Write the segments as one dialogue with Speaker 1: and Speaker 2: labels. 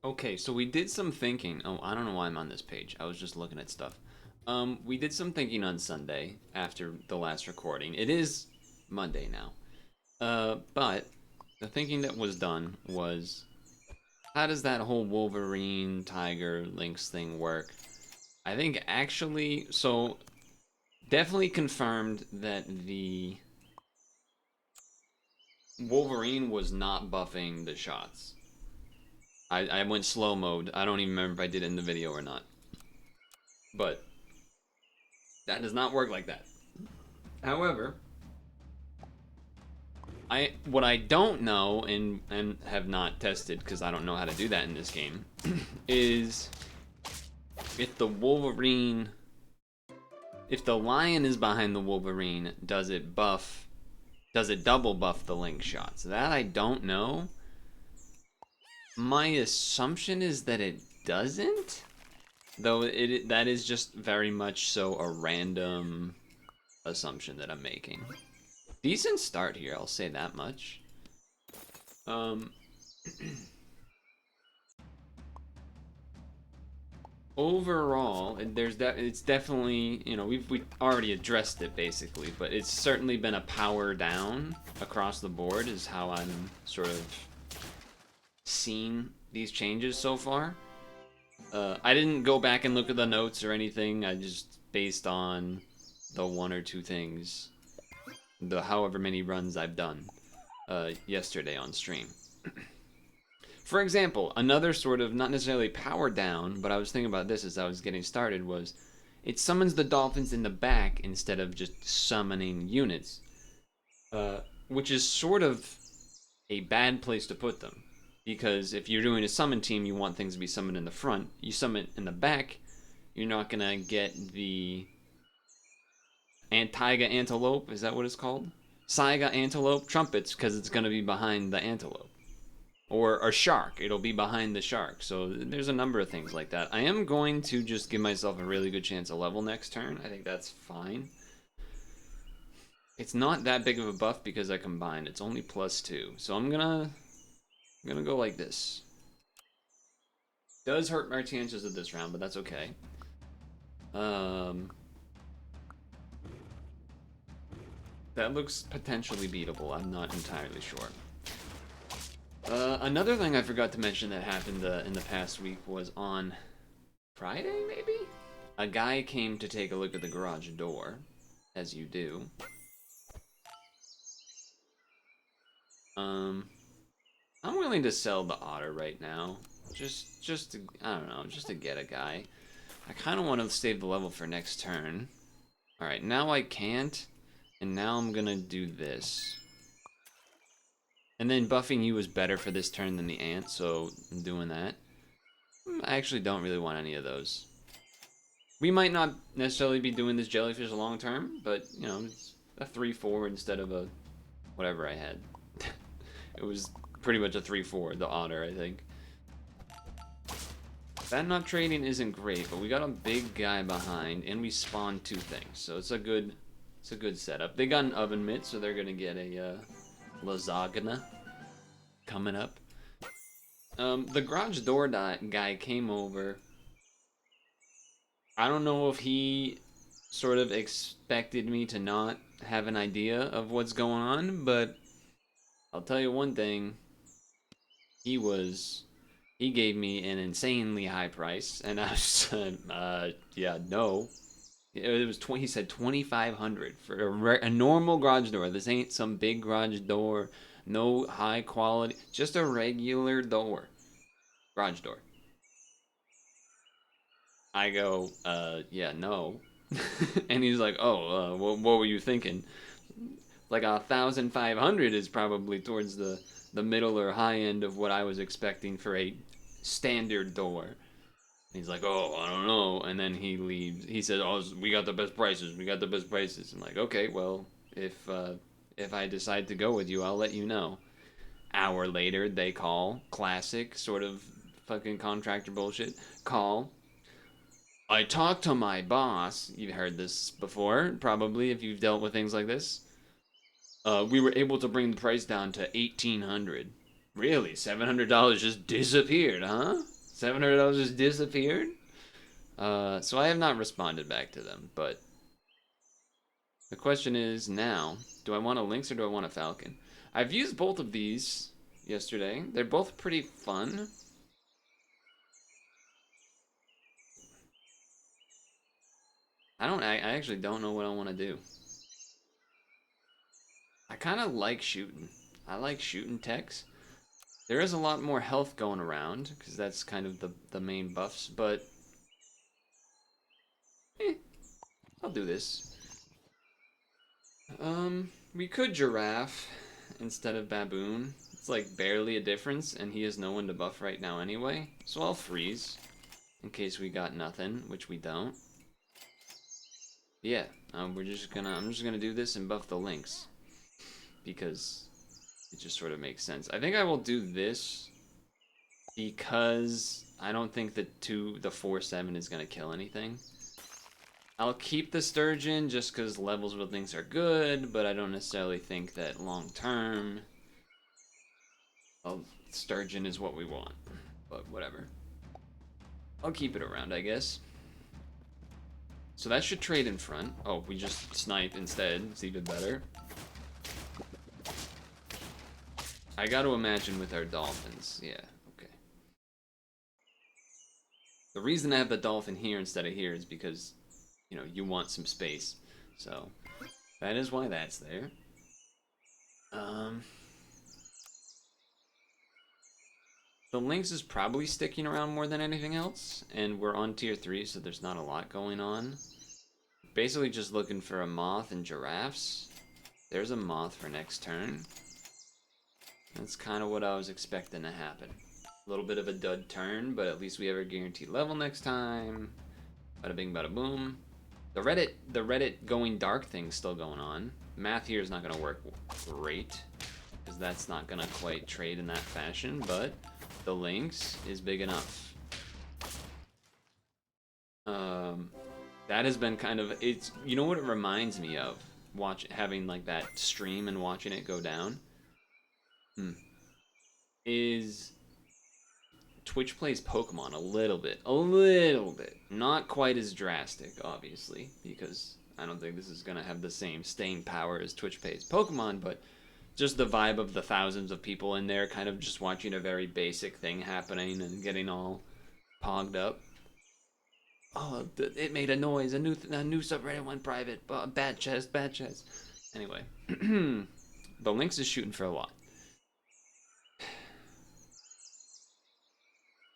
Speaker 1: Okay, so we did some thinking. Oh, I don't know why I'm on this page. I was just looking at stuff. We did some thinking on Sunday after the last recording. It is Monday now. But the thinking that was done was, how does that whole Wolverine, Tiger, Lynx thing work? I think actually, so definitely confirmed that the Wolverine was not buffing the shots. I went slow mode. I don't even remember if I did it in the video or not. But that does not work like that. However, what I don't know and have not tested because I don't know how to do that in this game is if the Wolverine, if the lion is behind the Wolverine, does it double buff the link shots? That I don't know. My assumption is that it doesn't, though that is just very much so a random assumption that I'm making. Decent start here, I'll say that much. Overall, it's definitely, you know, we already addressed it basically, but it's certainly been a power down across the board is how I'm sort of seen these changes so far. I didn't go back and look at the notes or anything. I just based on the one or two things, the however many runs I've done yesterday on stream. For example, another sort of not necessarily power down, but I was thinking about this as I was getting started was it summons the dolphins in the back instead of just summoning units, which is sort of a bad place to put them. Because if you're doing a summon team, you want things to be summoned in the front. You summon in the back, you're not gonna get the Taiga antelope. Is that what it's called? Saiga antelope trumpets because it's gonna be behind the antelope. Or a shark, it'll be behind the shark. So there's a number of things like that. I am going to just give myself a really good chance of level next turn. I think that's fine. It's not that big of a buff because I combined. It's only +2. So I'm gonna go like this. Does hurt my chances of this round, but that's okay. That looks potentially beatable. I'm not entirely sure. Another thing I forgot to mention that happened in the past week was on Friday, maybe? A guy came to take a look at the garage door, as you do. I'm willing to sell the otter right now. Just to, I don't know, just to get a guy. I kind of want to save the level for next turn. Alright, now I can't, and now I'm gonna do this. And then buffing you was better for this turn than the ant, so I'm doing that. I actually don't really want any of those. We might not necessarily be doing this jellyfish long term, but, you know, it's a 3-4 instead of a whatever I had. It was pretty much a 3-4, the otter, I think. That not trading isn't great, but we got a big guy behind, and we spawned 2 things, so it's a good setup. They got an oven mitt, so they're gonna get a lasagna coming up. The garage door guy came over. I don't know if he sort of expected me to not have an idea of what's going on, but I'll tell you one thing. He gave me an insanely high price, and I said, yeah, no. It was he said 2,500 for a normal garage door. This ain't some big garage door, no high quality, just a regular door, garage door. I go, yeah, no. And he's like, oh, what were you thinking? Like 1,500 is probably towards the middle or high end of what I was expecting for a standard door. He's like, oh, I don't know. And then he leaves. He said, oh, we got the best prices. We got the best prices. I'm like, okay, well, if I decide to go with you, I'll let you know. Hour later, they call. Classic sort of fucking contractor bullshit. Call. I talked to my boss. You've heard this before, probably, if you've dealt with things like this. We were able to bring the price down to 1,800. Really? $700 just disappeared, huh? $700 just disappeared. So I have not responded back to them, but the question is now, do I want a lynx or do I want a falcon? I've used both of these yesterday. They're both pretty fun. I actually don't know what I want to do. I kind of like shooting. I like shooting techs. There is a lot more health going around, because that's kind of the main buffs, but I'll do this. We could giraffe instead of baboon. It's like barely a difference, and he has no one to buff right now anyway. So I'll freeze in case we got nothing, which we don't. Yeah, I'm just gonna do this and buff the lynx because it just sort of makes sense. I think I will do this because I don't think the 4/7 is gonna kill anything. I'll keep the sturgeon just because levels with lynx are good, but I don't necessarily think that long term sturgeon is what we want. But whatever. I'll keep it around, I guess. So that should trade in front. Oh, we just snipe instead. It's even better. I got to imagine with our dolphins. Yeah, okay. The reason I have the dolphin here instead of here is because, you know, you want some space. So that is why that's there. The lynx is probably sticking around more than anything else, and we're on tier 3, so there's not a lot going on. Basically just looking for a moth and giraffes. There's a moth for next turn. That's kind of what I was expecting to happen. A little bit of a dud turn, but at least we have a guaranteed level next time. Bada bing, bada boom. The Reddit going dark thing's still going on. Math here is not going to work great, because that's not going to quite trade in that fashion, but the lynx is big enough. That has been kind of, it's, you know what it reminds me of? Having like that stream and watching it go down? Is Twitch plays Pokemon a little bit. Not quite as drastic, obviously, because I don't think this is going to have the same staying power as Twitch plays Pokemon, but just the vibe of the thousands of people in there kind of just watching a very basic thing happening and getting all pogged up. Oh, it made a noise. A new subreddit went private. Bad chest. Anyway, the lynx is shooting for a lot.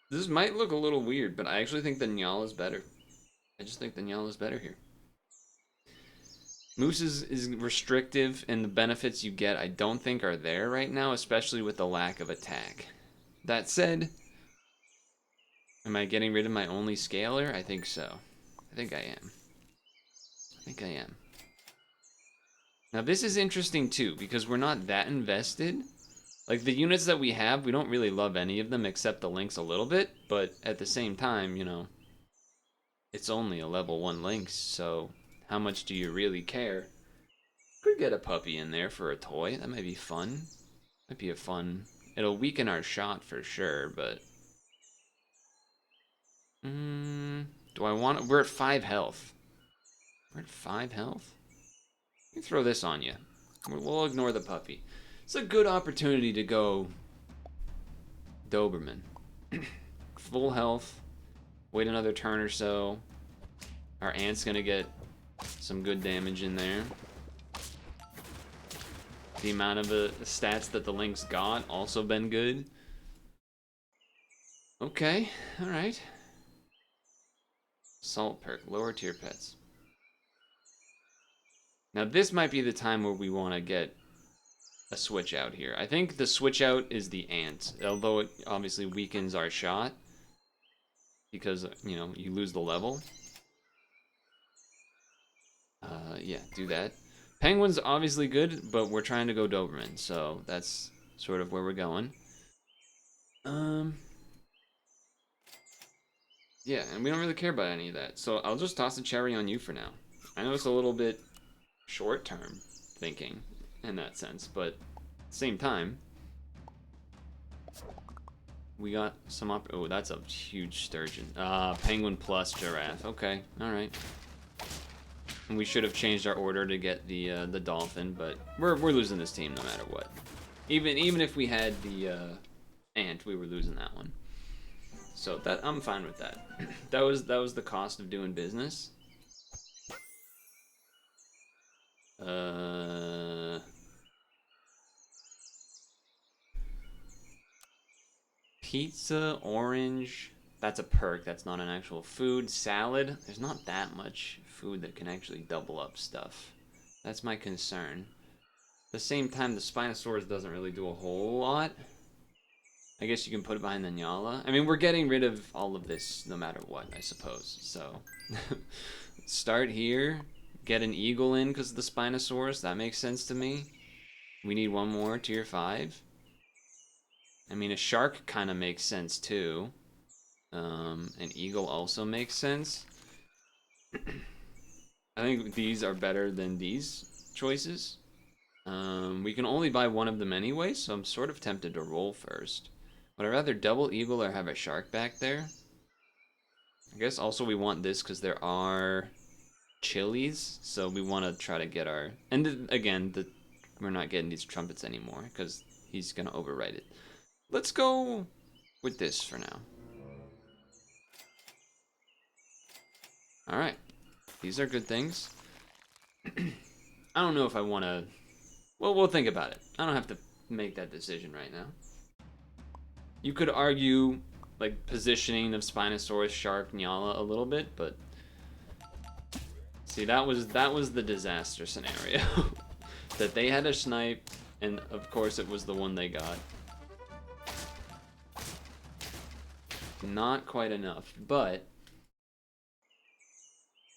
Speaker 1: This might look a little weird, but I actually think the Nyal is better. I just think the Nyal is better here. Moose is restrictive, and the benefits you get I don't think are there right now, especially with the lack of attack. That said, am I getting rid of my only scaler? I think so. I think I am. Now this is interesting too, because we're not that invested. Like, the units that we have, we don't really love any of them except the lynx a little bit, but at the same time, you know, it's only a level 1 lynx, so how much do you really care? Could get a puppy in there for a toy. That might be fun. Might be a fun... It'll weaken our shot for sure, but... do I want... We're at 5 health. We're at 5 health? Let me throw this on you. We'll ignore the puppy. It's a good opportunity to go Doberman. Full health. Wait another turn or so. Our ant's gonna get some good damage in there. The amount of stats that the lynx got also been good. Okay, alright. Salt perk, lower tier pets. Now this might be the time where we want to get a switch out here. I think the switch out is the ant, although it obviously weakens our shot because, you know, you lose the level. Yeah, do that. Penguin's obviously good, but we're trying to go Doberman, so that's sort of where we're going. Yeah, and we don't really care about any of that, so I'll just toss a cherry on you for now. I know it's a little bit short-term thinking in that sense, but at the same time, We got some oh, that's a huge sturgeon. Penguin plus giraffe. Okay, all right. And we should have changed our order to get the dolphin, but we're losing this team no matter what. Even if we had the ant, we were losing that one. So that I'm fine with that. that was the cost of doing business. Pizza, orange. That's a perk. That's not an actual food. Salad. There's not that much food that can actually double up stuff. That's my concern. At the same time, the Spinosaurus doesn't really do a whole lot. I guess you can put it behind the Nyala. I mean, we're getting rid of all of this no matter what, I suppose. So, start here. Get an eagle in because of the Spinosaurus. That makes sense to me. We need one more, tier 5. I mean, a shark kind of makes sense too. An eagle also makes sense. I think these are better than these choices. We can only buy one of them anyway, so I'm sort of tempted to roll first. Would I rather double eagle or have a shark back there? I guess also we want this because there are chilies, so we want to try to get our... And again, we're not getting these trumpets anymore because he's going to overwrite it. Let's go with this for now. Alright. These are good things. I don't know if I want to... Well, we'll think about it. I don't have to make that decision right now. You could argue, like, positioning of Spinosaurus, Shark, Nyala a little bit, but... See, that was the disaster scenario. That they had a snipe, and of course it was the one they got. Not quite enough, but...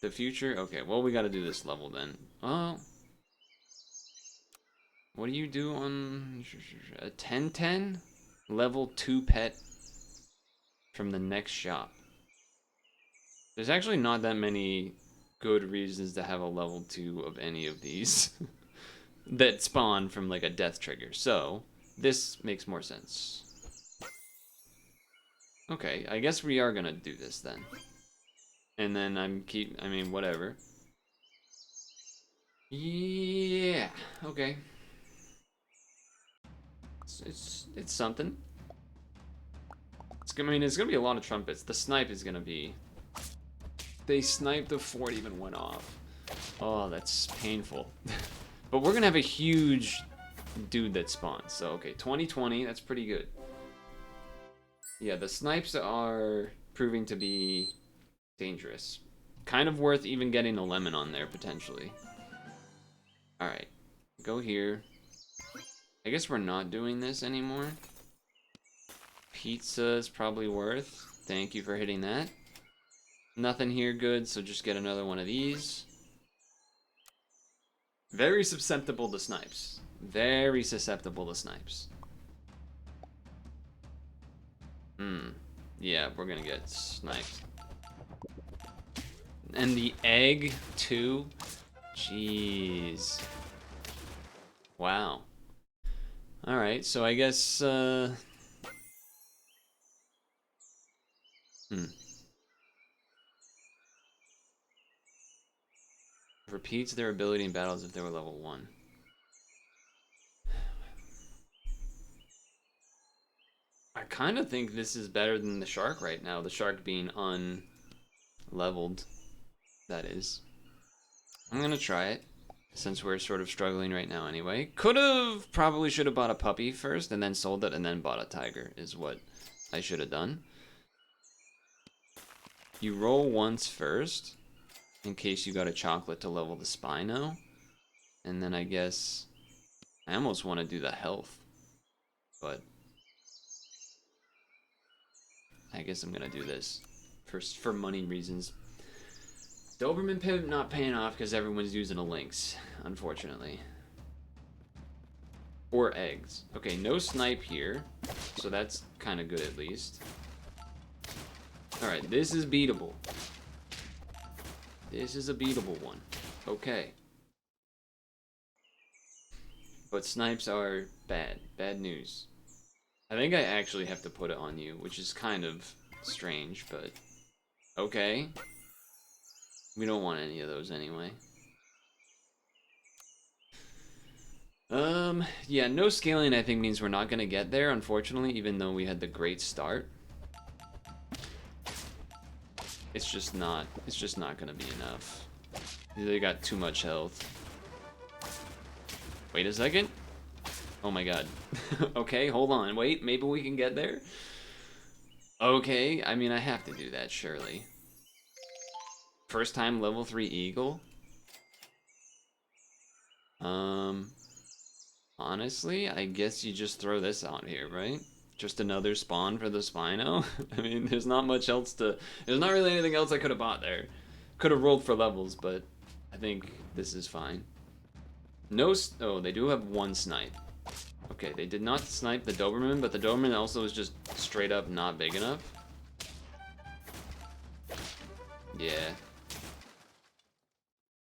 Speaker 1: The future? Okay, well, we gotta do this level then. Oh... What do you do on a 10-10? Level 2 pet from the next shop. There's actually not that many good reasons to have a level 2 of any of these that spawn from like a death trigger. So this makes more sense. Okay, I guess we are gonna do this then. And then I mean, whatever. Yeah, okay. It's something. I mean, it's gonna be a lot of trumpets. The snipe is gonna be... They sniped before it even went off. Oh, that's painful. But we're gonna have a huge dude that spawns. So, okay, 2020, that's pretty good. Yeah, the snipes are proving to be dangerous. Kind of worth even getting a lemon on there, potentially. Alright, go here. I guess we're not doing this anymore. Pizza is probably worth. Thank you for hitting that. Nothing here good, so just get another one of these. Very susceptible to snipes. Very susceptible to snipes. Yeah, we're gonna get sniped. And the egg, too? Jeez. Wow. Alright, so I guess, Repeats their ability in battles if they were level 1. I kind of think this is better than the shark right now. The shark being unleveled, that is. I'm gonna try it, since we're sort of struggling right now anyway. Probably should have bought a puppy first, and then sold it, and then bought a tiger, is what I should have done. You roll once first, in case you got a chocolate to level the Spino. And then I guess... I almost want to do the health. But... I guess I'm gonna do this. For money reasons. Doberman pivot not paying off because everyone's using a lynx, unfortunately. Or eggs. Okay, no snipe here, so that's kind of good at least. Alright, this is beatable. This is a beatable one. Okay. But snipes are bad. Bad news. I think I actually have to put it on you, which is kind of strange, but okay. We don't want any of those anyway. Yeah, no scaling I think means we're not gonna get there, unfortunately, even though we had the great start. It's just not gonna be enough. They got too much health. Wait a second. Oh my god. Okay, hold on. Wait, maybe we can get there? Okay, I mean, I have to do that, surely. First time level 3 eagle? Honestly, I guess you just throw this out here, right? Just another spawn for the Spino? I mean, there's not much else to... There's not really anything else I could have bought there. Could have rolled for levels, but I think this is fine. No... Oh, they do have one snipe. Okay, they did not snipe the Doberman, but the Doberman also is just straight up not big enough. Yeah.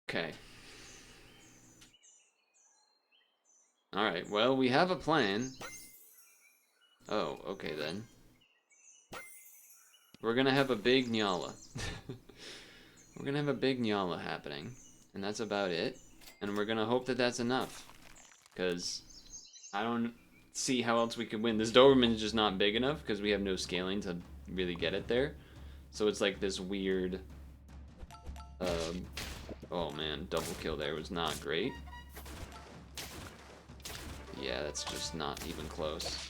Speaker 1: Okay. Alright, well, we have a plan. Oh, okay then. We're gonna have a big Nyala. We're gonna have a big Nyala happening. And that's about it. And we're gonna hope that that's enough. Because I don't see how else we could win. This Doberman is just not big enough because we have no scaling to really get it there. So it's like this weird... oh man, double kill there was not great. Yeah, that's just not even close.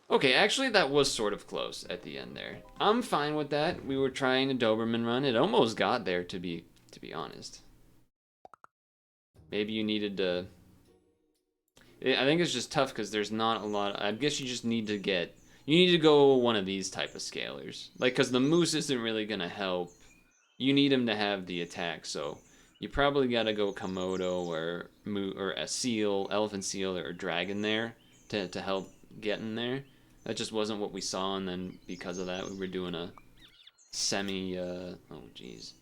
Speaker 1: Okay, actually that was sort of close at the end there. I'm fine with that. We were trying a Doberman run. It almost got there, to be honest. Maybe you needed to... I think it's just tough because there's not a lot... I guess you just need to get... You need to go one of these type of scalers. Like, because the moose isn't really going to help. You need him to have the attack, so... You probably gotta go Komodo or a seal, elephant seal, or a dragon there to help get in there. That just wasn't what we saw, and then because of that, we were doing a semi, oh jeez,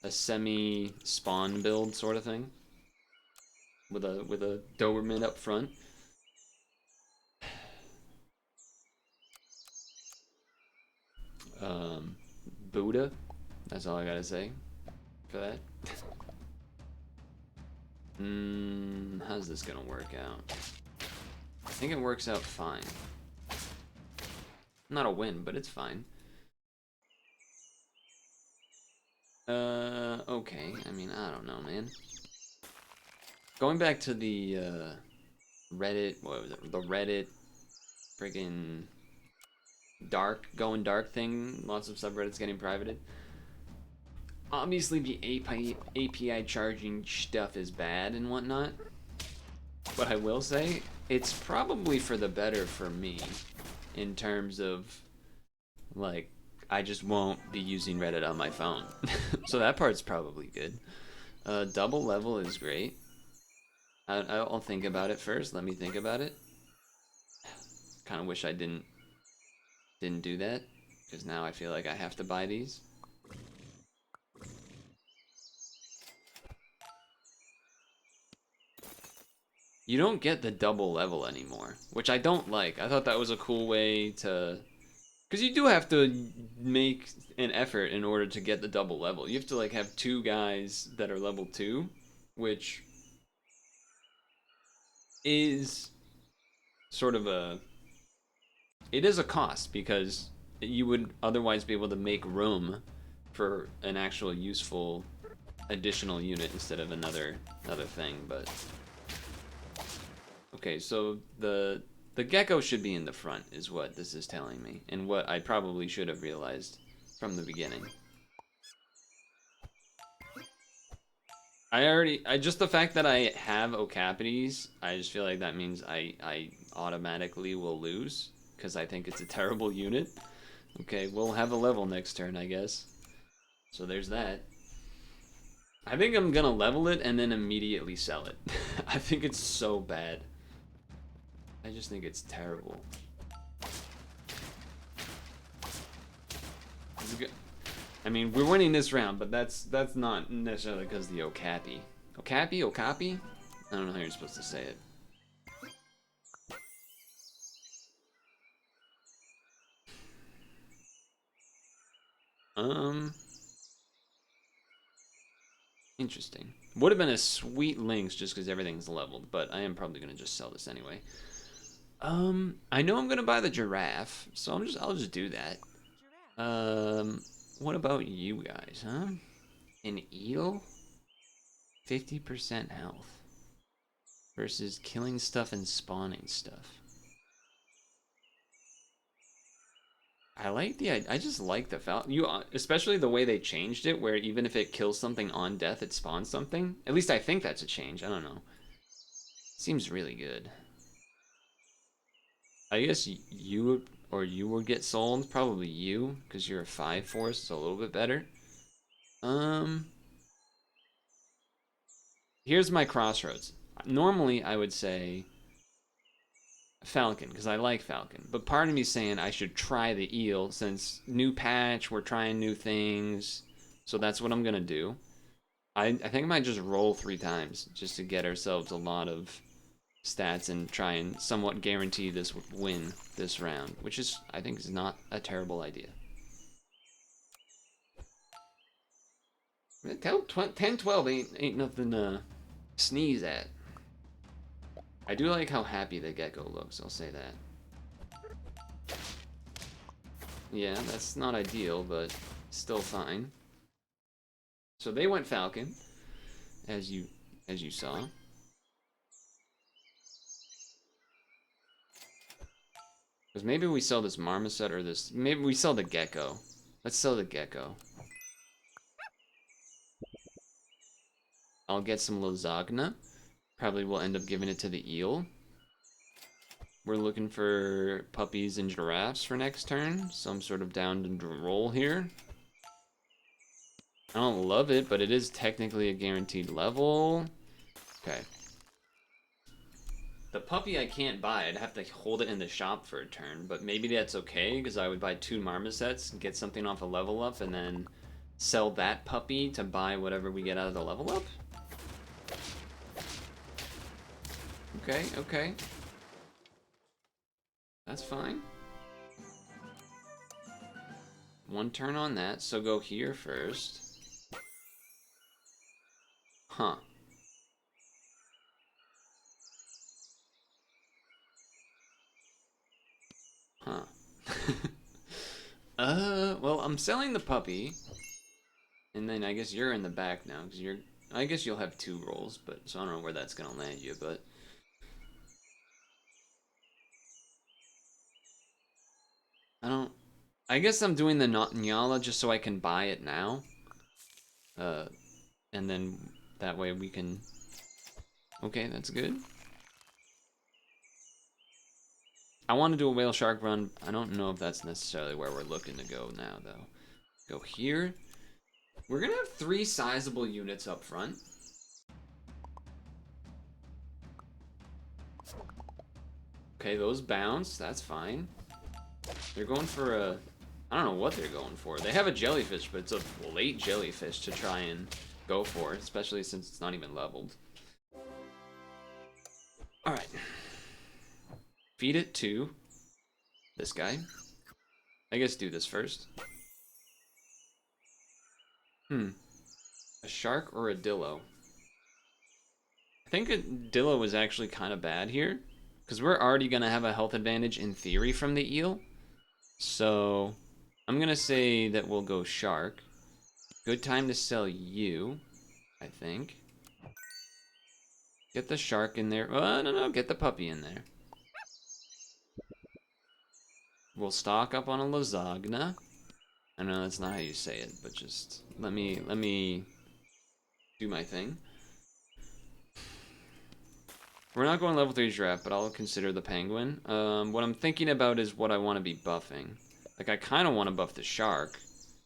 Speaker 1: a semi spawn build sort of thing with a Doberman up front. Buddha. That's all I gotta say for that. How's this gonna work out? I think it works out fine. Not a win, but it's fine. Okay. I mean, I don't know, man. Going back to the, Reddit, what was it? The Reddit friggin' going dark thing. Lots of subreddits getting privated. Obviously, the API charging stuff is bad and whatnot. But I will say, it's probably for the better for me in terms of, like, I just won't be using Reddit on my phone. So that part's probably good. Double level is great. I'll think about it first. Let me think about it. Kind of wish I didn't do that, because now I feel like I have to buy these. You don't get the double level anymore, which I don't like. I thought that was a cool way to... Because you do have to make an effort in order to get the double level. You have to, like, have 2 guys that are level 2, which is sort of a... It is a cost, because you would otherwise be able to make room for an actual useful additional unit instead of another thing, but... Okay, so the gecko should be in the front, is what this is telling me, and what I probably should have realized from the beginning. Just the fact that I have Okapides, I just feel like that means I automatically will lose, because I think it's a terrible unit. Okay, we'll have a level next turn, I guess. So there's that. I think I'm gonna level it and then immediately sell it. I think it's so bad. I just think it's terrible. I mean, we're winning this round, but that's not necessarily because of the Okapi. Okapi? I don't know how you're supposed to say it. Interesting. Would have been a sweet Lynx just because everything's leveled, but I am probably gonna just sell this anyway. I know I'm gonna buy the giraffe, so I'll just do that. What about you guys, huh? An eel? 50% health versus killing stuff and spawning stuff. I just like the falcon. Especially the way they changed it, where even if it kills something on death, it spawns something. At least I think that's a change. I don't know. Seems really good. I guess you would get sold. Probably you, because you're a 5-4, so a little bit better. Here's my crossroads. Normally, I would say Falcon, because I like Falcon. But part of me saying I should try the eel, since new patch, we're trying new things. So that's what I'm going to do. I think I might just roll 3 times, just to get ourselves a lot of stats and try and somewhat guarantee this win this round. Which is, I think, is not a terrible idea. 10-12 ain't nothing to sneeze at. I do like how happy the gecko looks, I'll say that. Yeah, that's not ideal, but still fine. So they went Falcon, as you saw. Because maybe we sell this marmoset or this. Maybe we sell the gecko. Let's sell the gecko. I'll get some lasagna. Probably will end up giving it to the eel. We're looking for puppies and giraffes for next turn, so I'm sort of down to roll here. I don't love it, but it is technically a guaranteed level. Okay. The puppy I can't buy. I'd have to hold it in the shop for a turn, but maybe that's okay, because I would buy 2 marmosets and get something off a level up, and then sell that puppy to buy whatever we get out of the level up. Okay, okay. That's fine. 1 turn on that, so go here first. Huh. Huh. Well, I'm selling the puppy. And then I guess you're in the back now, because I guess you'll have 2 rolls, but so I don't know where that's gonna land you, but I guess I'm doing the Nyala just so I can buy it now. And then that way we can. Okay, that's good. I want to do a whale shark run. I don't know if that's necessarily where we're looking to go now, though. Go here. We're gonna have 3 sizable units up front. Okay, those bounce. That's fine. They're going for a. I don't know what they're going for. They have a jellyfish, but it's a late jellyfish to try and go for, especially since it's not even leveled. Alright. Feed it to this guy. I guess do this first. A shark or a dillo? I think a dillo is actually kind of bad here, because we're already going to have a health advantage in theory from the eel. So I'm going to say that we'll go shark. Good time to sell you, I think. Get the shark in there. Oh, no, get the puppy in there. We'll stock up on a lasagna. I know that's not how you say it, but just let me do my thing. We're not going level 3 giraffe, but I'll consider the penguin. What I'm thinking about is what I want to be buffing. Like, I kind of want to buff the shark,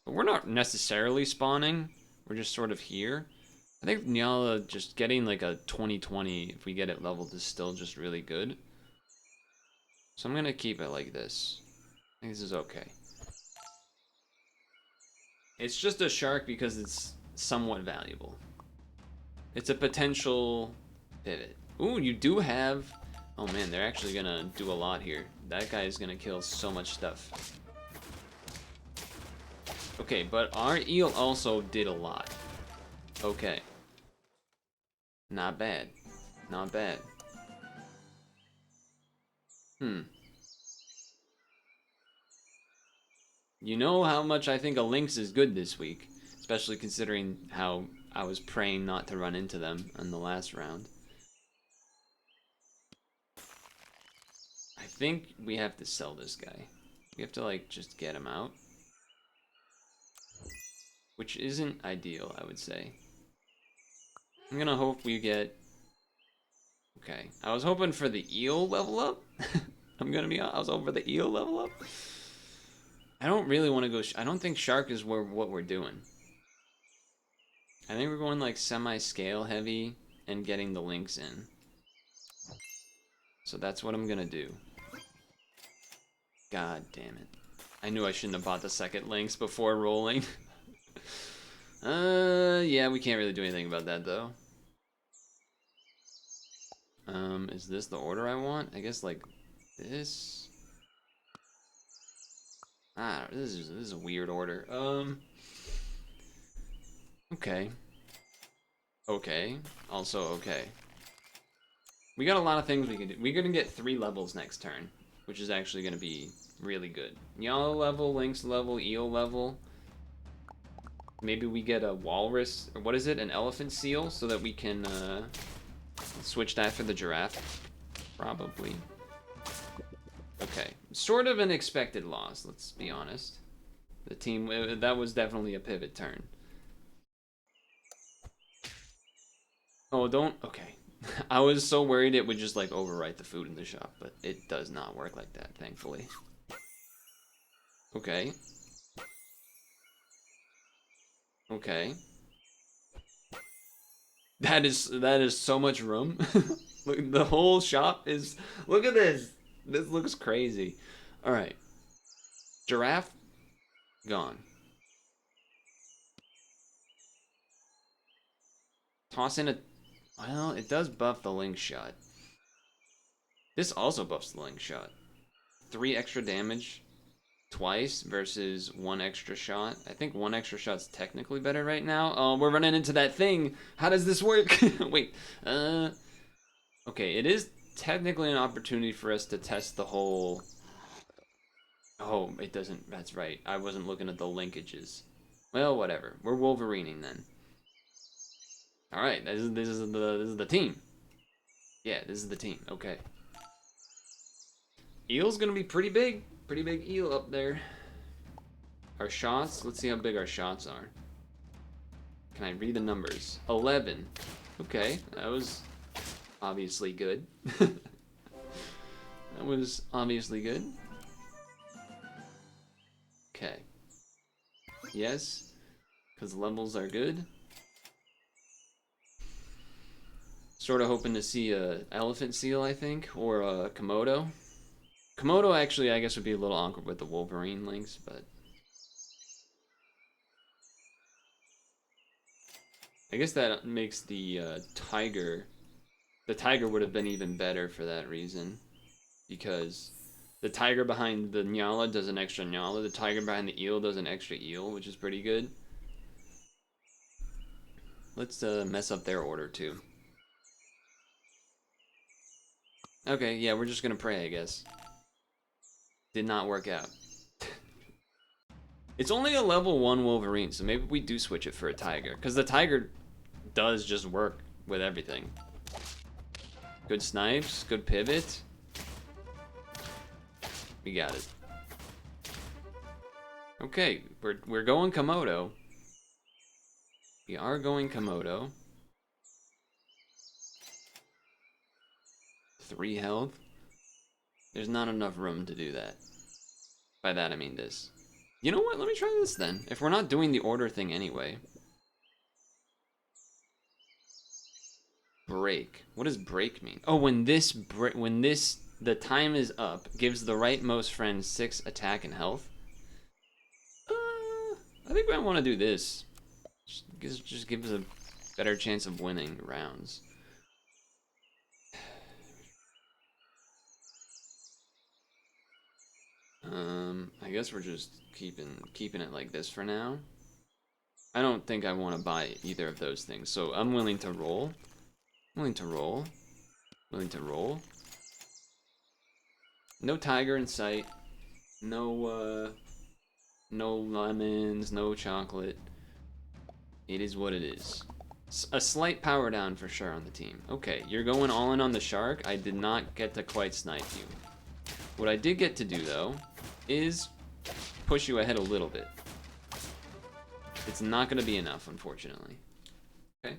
Speaker 1: but we're not necessarily spawning. We're just sort of here. I think Nyala just getting like a 20-20 if we get it leveled is still just really good. So I'm going to keep it like this. I think this is okay. It's just a shark because it's somewhat valuable. It's a potential pivot. Ooh, you do have. Oh man, they're actually gonna do a lot here. That guy is gonna kill so much stuff. Okay, but our eel also did a lot. Okay. Not bad. Not bad. You know how much I think a lynx is good this week, especially considering how I was praying not to run into them in the last round. I think we have to sell this guy. We have to, like, just get him out. Which isn't ideal, I would say. I'm gonna hope we get... Okay. I was hoping for the eel level up. I'm gonna be honest. I was hoping for the eel level up. I don't really want to go... I don't think shark is what we're doing. I think we're going, like, semi-scale heavy and getting the lynx in. So that's what I'm gonna do. God damn it. I knew I shouldn't have bought the second lynx before rolling. Yeah, we can't really do anything about that, though. Is this the order I want? I guess, like, this? Ah, this is a weird order. Okay. Okay. Also okay. We got a lot of things we can do. We're gonna get 3 levels next turn, which is actually gonna be really good. Yellow level, lynx level, eel level. Maybe we get a walrus, or what is it? An elephant seal, so that we can switch that for the giraffe. Probably. Okay. Sort of an expected loss, let's be honest. The team, that was definitely a pivot turn. Oh, don't, okay. I was so worried it would just, like, overwrite the food in the shop, but it does not work like that, thankfully. Okay. Okay. That is so much room. Look, the whole shop is, look at this. This looks crazy. All right. Giraffe gone. Toss in a, well, it does buff the link shot. This also buffs the link shot. 3 extra damage twice versus 1 extra shot. I think 1 extra shot's technically better right now. Oh, we're running into that thing. How does this work? Wait. Okay, it is technically an opportunity for us to test the whole... Oh, it doesn't... That's right. I wasn't looking at the linkages. Well, whatever. We're Wolverining then. Alright, this is the team. Yeah, this is the team. Okay. Eel's gonna be pretty big. Pretty big eel up there. Our shots, let's see how big our shots are. Can I read the numbers? 11. Okay, that was obviously good. That was obviously good. Okay. Yes, because levels are good. Sort of hoping to see a elephant seal, I think, or a Komodo. Komodo actually, I guess, would be a little awkward with the Wolverine links, but I guess that makes the tiger. The tiger would have been even better for that reason, because the tiger behind the Nyala does an extra Nyala. The tiger behind the eel does an extra eel, which is pretty good. Let's mess up their order too. Okay, yeah, we're just gonna pray, I guess. Did not work out. It's only a level 1 Wolverine, so maybe we do switch it for a tiger, because the tiger does just work with everything. Good snipes, good pivot. We got it. Okay, we're going Komodo. We are going Komodo. 3 health. There's not enough room to do that. By that I mean this. You know what? Let me try this then. If we're not doing the order thing anyway. Break. What does break mean? Oh, when the time is up, gives the rightmost friend 6 attack and health. I think I want to do this. Just gives a better chance of winning rounds. I guess we're just keeping it like this for now. I don't think I want to buy either of those things, so I'm willing to roll. Willing to roll. Willing to roll. No tiger in sight. No, no lemons, no chocolate. It is what it is. A slight power down for sure on the team. Okay, you're going all in on the shark. I did not get to quite snipe you. What I did get to do, though, is push you ahead a little bit. It's not going to be enough, unfortunately. Okay.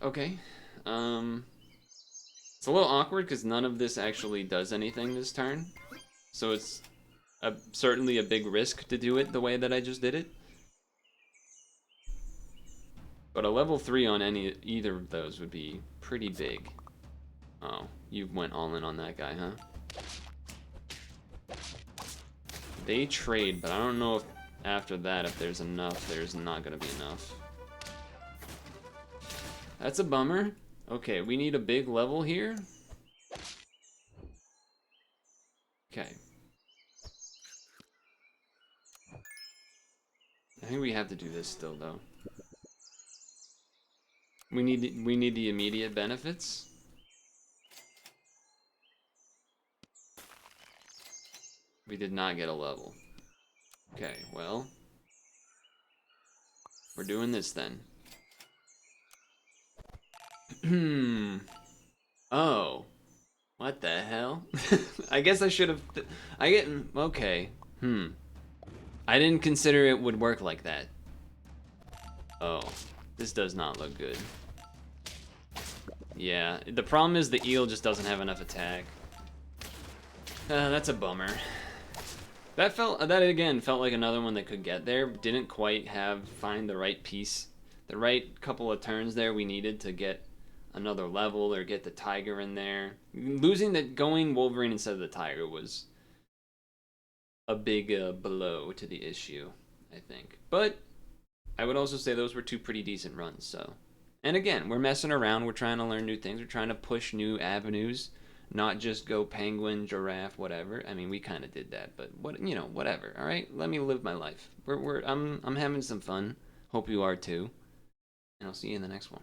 Speaker 1: Okay. It's a little awkward because none of this actually does anything this turn. So it's certainly a big risk to do it the way that I just did it. But a level 3 on either of those would be pretty big. Oh, you went all in on that guy, huh? They trade, but I don't know if after that, if there's enough, there's not gonna be enough. That's a bummer. Okay, we need a big level here. Okay. I think we have to do this still, though. We need the immediate benefits. We did not get a level. Okay, well, we're doing this then. Oh, what the hell? I guess I should have. Okay. I didn't consider it would work like that. Oh, this does not look good. Yeah, the problem is the eel just doesn't have enough attack. That's a bummer. That again felt like another one that could get there. Didn't quite find the right piece, the right couple of turns there we needed to get another level or get the tiger in there. Going Wolverine instead of the tiger was a big blow to the issue, I think. But I would also say those were two pretty decent runs. So, and again, we're messing around. We're trying to learn new things. We're trying to push new avenues. Not just go penguin, giraffe, whatever. I mean, we kind of did that, but whatever. All right, let me live my life. I'm having some fun. Hope you are too. And I'll see you in the next one.